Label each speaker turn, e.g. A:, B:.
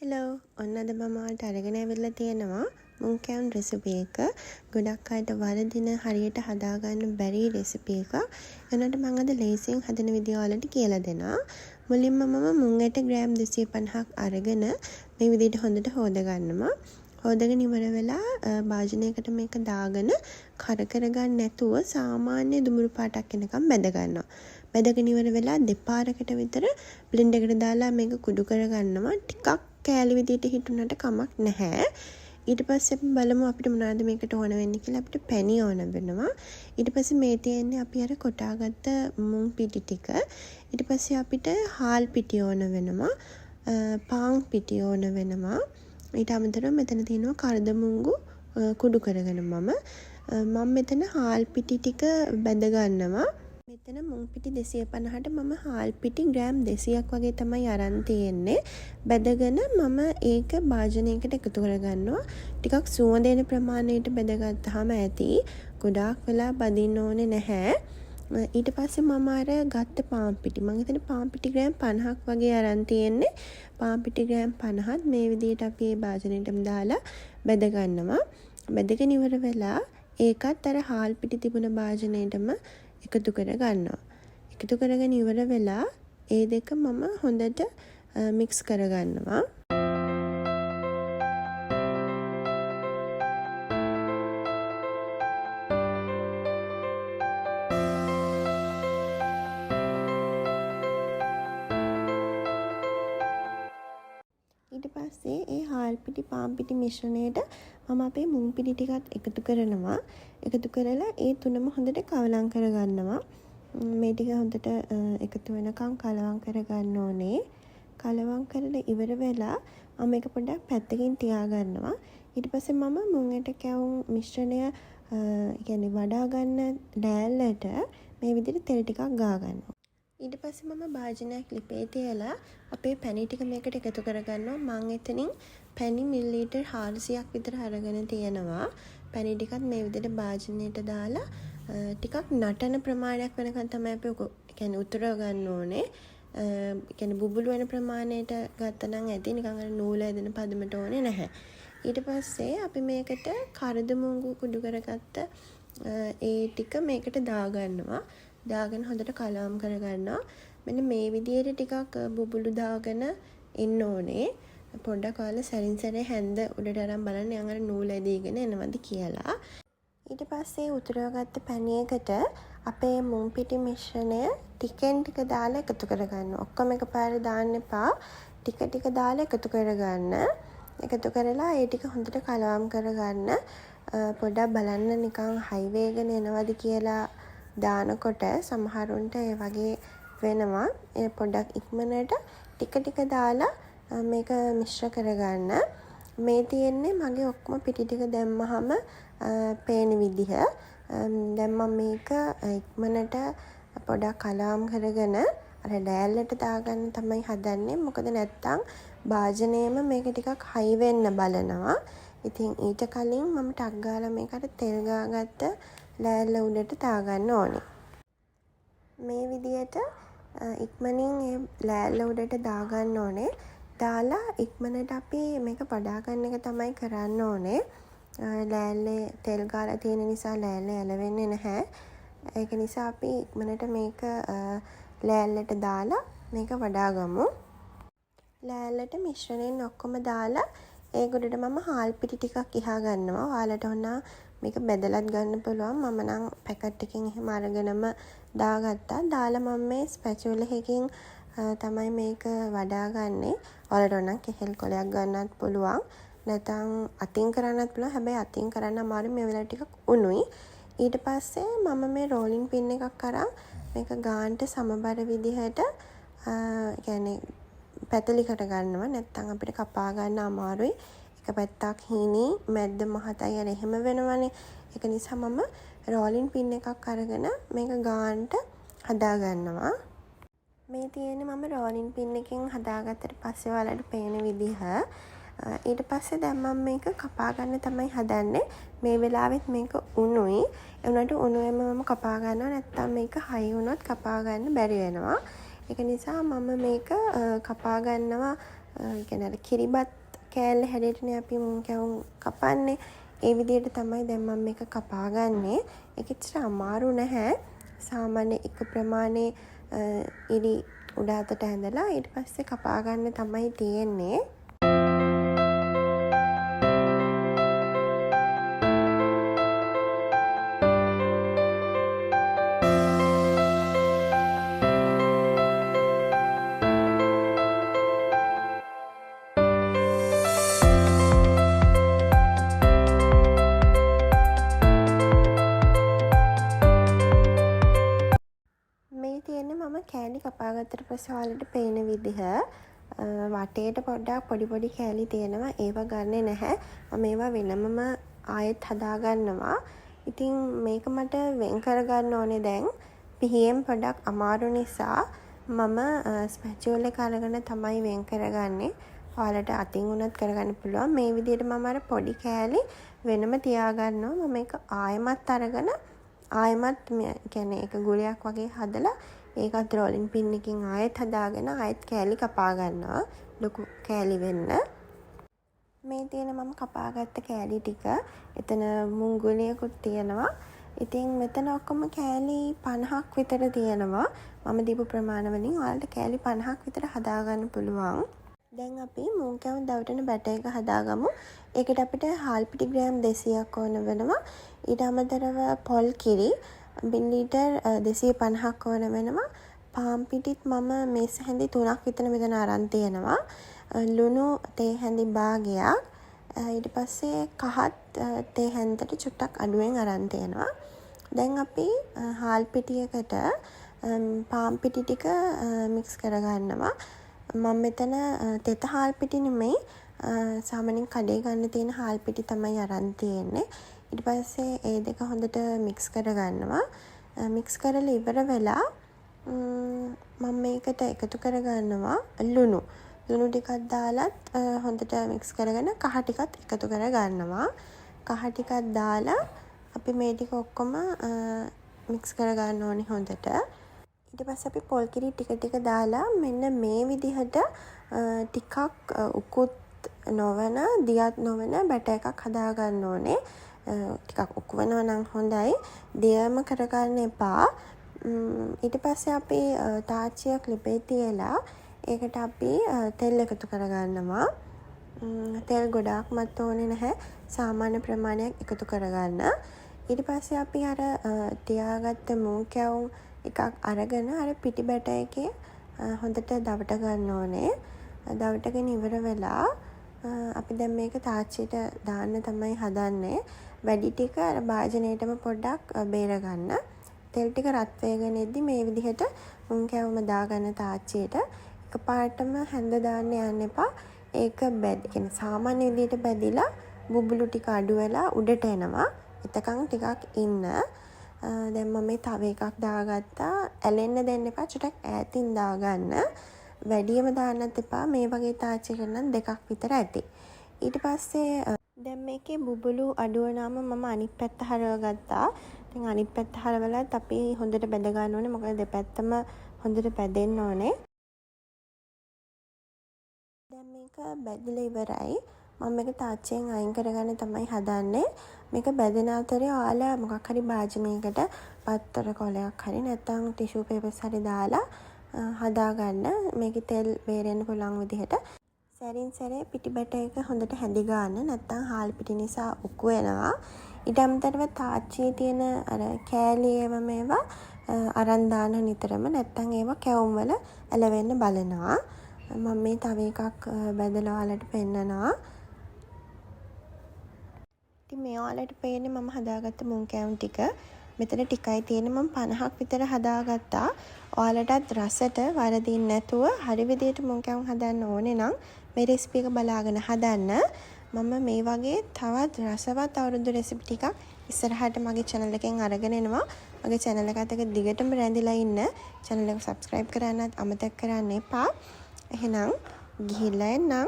A: Hello ඔන්න අද මම ඔයාලට අරගෙන ඇවිල්ලා තියෙනවා මුං කැවුම් රෙසිපි එක. ගොඩක් අයට වරදින හරියට හදාගන්න බැරි රෙසිපි එකක්. එනකොට මම අද ලේසියෙන් හදන විදිය ඔයාලට කියලා දෙනවා. මුලින්ම මම මුං ඇට ග්‍රෑම් 250ක් අරගෙන මේ විදිහට හොඳට හොදගන්නවා. හොදගෙන ඉවර වෙලා භාජනයකට මේක දාගෙන කර ගන්න නැතුව සාමාන්‍ය දුමුරු පාටක් එනකම් බැද ගන්නවා. බැදගෙන ඉවර වෙලා දෙපාරකට විතර බ්ලෙන්ඩ් එකට දාලා මේක කුඩු කරගන්නවා. ටිකක් කෑලි විදිහට හිටුනට කමක් නැහැ. ඊට පස්සේ අපි බලමු අපිට මොනවද මේකට ඕන වෙන්නේ කියලා. අපිට පැණි ඕන වෙනවා. ඊට පස්සේ මේ තියෙන්නේ අපි අර කොටාගත්ත මුං පිටි ටික. ඊට පස්සේ අපිට හාල් පිටි ඕන වෙනවා. පාන් පිටි ඕන වෙනවා. ඊට අමතරව මෙතන තියෙනවා කරදමුංගු කුඩු කරගෙන මම මෙතන හාල් පිටි ටික බැද ගන්නවා. මෙතන මුං පිටි 250ට මම හාල් පිටි ග්‍රෑම් 200ක් වගේ තමයි අරන් තියෙන්නේ. බැදගෙන මම ඒක භාජනයකට එකතු කරගන්නවා. ටිකක් සුවඳ එන ප්‍රමාණයට බැදගත්තාම ඇති. ගොඩාක් වෙලා බදින්න ඕනේ නැහැ. ඊට පස්සේ මම අර ගත්ත පාන් පිටි මම හිතන්නේ පාන් පිටි ග්‍රෑම් 50ක් වගේ අරන් තියෙන්නේ. පාන් පිටි ග්‍රෑම් 50ත් මේ විදිහට අපි මේ භාජනයටම දාලා බැද ගන්නවා. බැදගෙන ඉවර වෙලා ඒකත් අර හාල් පිටි තිබුණ භාජනයටම එකතු කර ගන්නවා. එකතු කරගෙන ඉවර වෙලා ඒ දෙක මම හොඳට මික්ස් කර ගන්නවා. ඊට පස්සේ ඒ හාල් පිටි පාන් පිටි මිශ්‍රණයට මම අපේ මුං පිටි ටිකත් එකතු කරනවා. එකතු කරලා ඒ තුනම හොඳට කවලම් කරගන්නවා. මේ ටික හොඳට එකතු වෙනකම් කලවම් කරගන්න ඕනේ. කලවම් කරලා ඉවර වෙලා මම මේක පොඩ්ඩක් පැත්තකින් තියාගන්නවා. ඊට පස්සේ මම මුං ඇට කැවුම් මිශ්‍රණය කියන්නේ වඩා ගන්න දැල්ලට මේ විදිහට තෙල් ටිකක් ගා ගන්නවා. ඊට පස්සේ මම භාජනයක් ලිපේ තියලා අපේ පැණි ටික මේකට එකතු කරගන්නවා. මම එතනින් පැණි මිලිලීටර් 400ක් විතර අරගෙන තියෙනවා. පැණි ටිකත් මේ විදිහට භාජනයට දාලා ටිකක් නටන ප්‍රමාණයක් වෙනකන් තමයි අපි කියන්නේ උතුර ගන්න ඕනේ. කියන්නේ බුබුලු වෙන ප්‍රමාණයට ගත්තා නම් ඇති. නිකන් අර නූල ඇදෙන පදමට ඕනේ නැහැ. ඊට පස්සේ අපි මේකට කරදමුංගු කුඩු කරගත්ත ඒ ටික මේකට දාගන්නවා. දාගෙන හොඳට කලවම් කරගන්නවා. මෙන්න මේ විදිහට ටිකක් බුබුලු දාගෙන ඉන්න ඕනේ. පොඩ්ඩක් ඔයාලා සැරින් සැරේ හැන්ද උඩට අරන් බලන්න යන් අර නූල ඇදීගෙන එනවද කියලා. ඊට පස්සේ උතුරවගත්ත පැණියකට අපේ මුං පිටි මිශ්‍රණය ටිකෙන් ටික දාලා එකතු කරගන්න. ඔක්කොම එකපාරේ දාන්න එපා. ටික ටික දාලා එකතු කරගන්න. එකතු කරලා ඒ ටික හොඳට කලවම් කරගන්න. පොඩ්ඩක් බලන්න නිකන් හයි වේගෙන එනවද කියලා දානකොට සමහරුන්ට ඒ වගේ වෙනවා. ඒ පොඩ්ඩක් ඉක්මනට ටික ටික දාලා මේක මිශ්‍ර කරගන්න. මේ තියෙන්නේ මගේ ඔක්කොම පිටි ටික දැම්මහම පේන විදිහ. දැන් මම මේක ඉක්මනට පොඩ්ඩක් කලවම් කරගෙන අර ඩෑල්ලට දාගන්න තමයි හදන්නේ. මොකද නැත්තම් භාජනයේම මේක ටිකක් හයි වෙන්න බලනවා. ඉතින් ඊට කලින් මම ටක් ගාලා මේකට තෙල් ගාගත්ත ලෑල්ල උඩට දාගන්න ඕනේ. මේ විදිහට ඉක්මනින් ඒ ලෑල්ල උඩට දාගන්න ඕනේ. දාලා ඉක්මනට අපි මේක පඩා ගන්න එක තමයි කරන්න ඕනේ. ලෑල්ලේ තෙල් ගාලා තියෙන නිසා ලෑල්ල ඇලවෙන්නේ නැහැ. ඒක නිසා අපි ඉක්මනට මේක ලෑල්ලට දාලා මේක වඩා ගමු. ලෑල්ලට මිශ්‍රණයෙන් ඔක්කොම දාලා ඒ ගොඩට මම හාල් පිටි ටිකක් ඉහා ගන්නවා. ඔයාලට ඕන මේක බෙදලත් ගන්න පුළුවන්. මම නම් පැකට් එකකින් එහෙම අරගෙනම දාගත්තා. දාලා මම මේ ස්පැචුල එකකින් තමයි මේක වඩා ගන්නෙ. ඔයාලට ඕන කෙහෙල් කොලයක් ගන්නත් පුළුවන්. නැත්නම් අතින් කරන්නත් පුළුවන්. හැබැයි අතින් කරන්න අමාරුයි. මේ වෙලාවට ටිකක් උණුයි. ඊට පස්සේ මම මේ රෝලින් පින් එකක් අරන් මේක ගානට සමබර විදිහට කියන්නේ පැතලිකට ගන්නවා. නැත්නම් අපිට කපා ගන්න අමාරුයි. එක පැත්තක් හීනි මැද්ද මහතයි අර එහෙම වෙනවනේ. ඒක නිසා මම රෝලින් පින් එකක් අරගෙන මේක ගානට හදා ගන්නවා. මේ තියෙන්නේ මම රෝලින් පින් එකෙන් හදාගත්තට පස්සේ ඔයාලට පේන විදිහ. ඊට පස්සේ දැන් මම මේක කපා ගන්න තමයි හදන්නේ. මේ වෙලාවෙත් මේක උණුයි. ඒ වුණාට උණුවෙම මම කපා ගන්නවා. නැත්නම් මේක හයි වුණොත් කපා ගන්න බැරි වෙනවා. ඒක නිසා මම මේක කපා ගන්නවා කියන්නේ අර කිරිබත් කෑල්ල හැඩයටනේ අපි මුං කැවුම් කපන්නේ. ඒ විදිහට තමයි දැන් මම මේක කපාගන්නේ. ඒක ඇත්තට අමාරු නැහැ. සාමාන්‍ය එක ප්‍රමාණයේ ඉරි උඩ අතට ඇඳලා ඊට පස්සේ කපා ගන්න තමයි තියෙන්නේ. මේ තියෙන්නේ මම කෑලි කපාගත්තට පස්සේ ඔයාලට පේන විදිහ. වටේට පොඩ්ඩක් පොඩි පොඩි කෑලි තියෙනවා. ඒවා ගන්නෙ නැහැ. මම ඒවා වෙනමම ආයෙත් හදා ගන්නවා. ඉතින් මේක මට වෙන් කරගන්න ඕනේ දැන්. පිහියෙන් පොඩ්ඩක් අමාරු නිසා මම ස්පැචුවල් එක අරගෙන තමයි වෙන් කරගන්නේ. ඔයාලට අතින් උනත් කරගන්න පුළුවන්. මේ විදිහට මම අර පොඩි කෑලි වෙනම තියාගන්නවා. මම මේක ආයෙමත් අරගෙන ආයෙමත් කියන්නේ ඒක ගුලයක් වගේ හදලා ඒකත් රෝලින් පින් එකකින් ආයෙත් හදාගෙන ආයෙත් කෑලි කපා ගන්නවා ලොකු කෑලි වෙන්න. මේ තියෙන මම කපාගත්ත කෑලි ටික එතන මුංගුලියකුත් තියෙනවා. ඉතින් මෙතන ඔක්කොම කෑලි 50ක් විතර තියෙනවා. මම දීපු ප්‍රමාණ වලින් ඔයාලට කෑලි 50ක් විතර හදාගන්න පුළුවන්. දැන් අපි මුං කැවුම් දවටන බැටර් එක හදාගමු. ඒකට අපිට හාල් පිටි ග්‍රෑම් 200ක් ඕන වෙනවා. ඊට අමතරව පොල් කිරි මිලිලීටර් 250ක් ඕන වෙනවා. පාන් පිටිත් මම මේස් හැඳි 3ක් විතර මෙතන අරන් තියෙනවා. ලුණු තේ හැඳි භාගයක්. ඊට පස්සේ කහත් තේ හැන්දට චුට්ටක් අඩුවෙන් අරන් තියෙනවා. දැන් අපි හාල් පිටියකට පාන් පිටි ටික මික්ස් කරගන්නවා. මම මෙතන තෙත හාල් පිටි නෙමෙයි සාමාන්‍යයෙන් කඩේ ගන්න තියෙන හාල් පිටි තමයි අරන් තියෙන්නේ. ඊට පස්සේ ඒ දෙක හොඳට මික්ස් කරගන්නවා. මික්ස් කරලා ඉවර වෙලා මම මේකට එකතු කරගන්නවා ලුණු. ලුණු ටිකක් දාලත් හොඳට මික්ස් කරගෙන කහ ටිකත් එකතු කරගන්නවා. කහ ටිකක් දාලා අපි මේ ටික ඔක්කොම මික්ස් කරගන්න ඕනේ හොඳට. ඊට පස්සේ අපි පොල් කිරි ටික ටික දාලා මෙන්න මේ විදිහට ටිකක් උකුත් නොවන දියත් නොවන බැටර් එකක් හදා ගන්න ඕනේ. ටිකක් උකු වෙනවා නම් හොඳයි. දියම කරගන්න එපා. ඊට පස්සේ අපි තාච්චියක් ලිපේ තියලා ඒකට අපි තෙල් එකතු කරගන්නවා. තෙල් ගොඩාක්මත් ඕනේ නැහැ. සාමාන්‍ය ප්‍රමාණයක් එකතු කරගන්න. ඊට පස්සේ අපි අර තියාගත්ත මුං කැවුම් එකක් අරගෙන අර පිටි බැටර් එකේ හොඳට දවට ගන්න ඕනේ. දවටගෙන ඉවර වෙලා අපි දැන් මේක තාච්චියට දාන්න තමයි හදන්නේ. වැඩි ටික අර භාජනයේටම පොඩ්ඩක් බේර ගන්න. තෙල් ටික රත් වෙගෙන ඉද්දි මේ විදිහට මුං කැවුම දාගන්න තාච්චියට. එකපාරටම හැන්ද දාන්න යන්න එපා. ඒක කියන්නේ සාමාන්‍ය විදිහට බැදිලා බුබුලු ටික අඩු වෙලා උඩට එනවා. එතකන් ටිකක් ඉන්න. දැන් මම මේ තව එකක් දාගත්තා. ඇලෙන්න දෙන්න එපා. චුට්ටක් ඈතින් දාගන්න. වැඩියම දාන්නත් එපා. මේ වගේ තාච්චියකට නම් දෙකක් විතර ඇති. ඊට පස්සේ දැන් මේකේ බුබුලු අඩු වුණාම මම අනිත් පැත්ත හරව ගත්තා. ඉතින් අනිත් පැත්ත හරවලත් අපි හොඳට බැද ගන්න ඕනේ. මොකද දෙපැත්තම හොඳට බැදෙන්න ඕනේ. දැන් මේක බැදලා ඉවරයි. මම මේක තාච්චියෙන් අයින් කරගන්න තමයි හදන්නේ. මේක බැදෙන අතරේ ඔයාලා මොකක් හරි භාජනයකට පත්තර කොලයක් හරි නැත්නම් ටිෂු පේපර්ස් හරි දාලා හදාගන්න. මේකේ තෙල් බේරෙන්න පුළුවන් විදිහට සැරින් සැරේ පිටි බැටර් එක හොඳට හැඳි ගන්න. නැත්නම් හාල් පිටි නිසා උකු වෙනවා. ඊට අමතරව තාච්චියේ තියෙන අර කෑලි මේවා අරන් දාන නිතරම. නැත්නම් ඒවා කැවුම් වල ඇලවෙන්න බලනවා. මම මේ තව එකක් බැදලා ඔයාලට පෙන්නනවා. ඉතින් මේ ඔයාලට පේන්නේ මම හදාගත්ත මුං කැවුම් ටික. මෙතන ටිකයි තියෙන්නේ. මම 50ක් විතර හදාගත්තා. ඔයාලටත් රසට වරදින්න නැතුව හරි විදිහට මුං කැවුම් හදන්න ඕනේ නම් මේ රෙසිපි එක බලාගෙන හදන්න. මම මේ වගේ තවත් රසවත් අවුරුදු රෙසිපි ටිකක් ඉස්සරහට මගේ channel එකෙන් අරගෙන එනවා. මගේ channel එකත් එක්ක දිගටම රැඳිලා ඉන්න. channel එක subscribe කරන්නත් අමතක කරන්න එපා. එහෙනම් ගිහිල්ලා එන්නම්.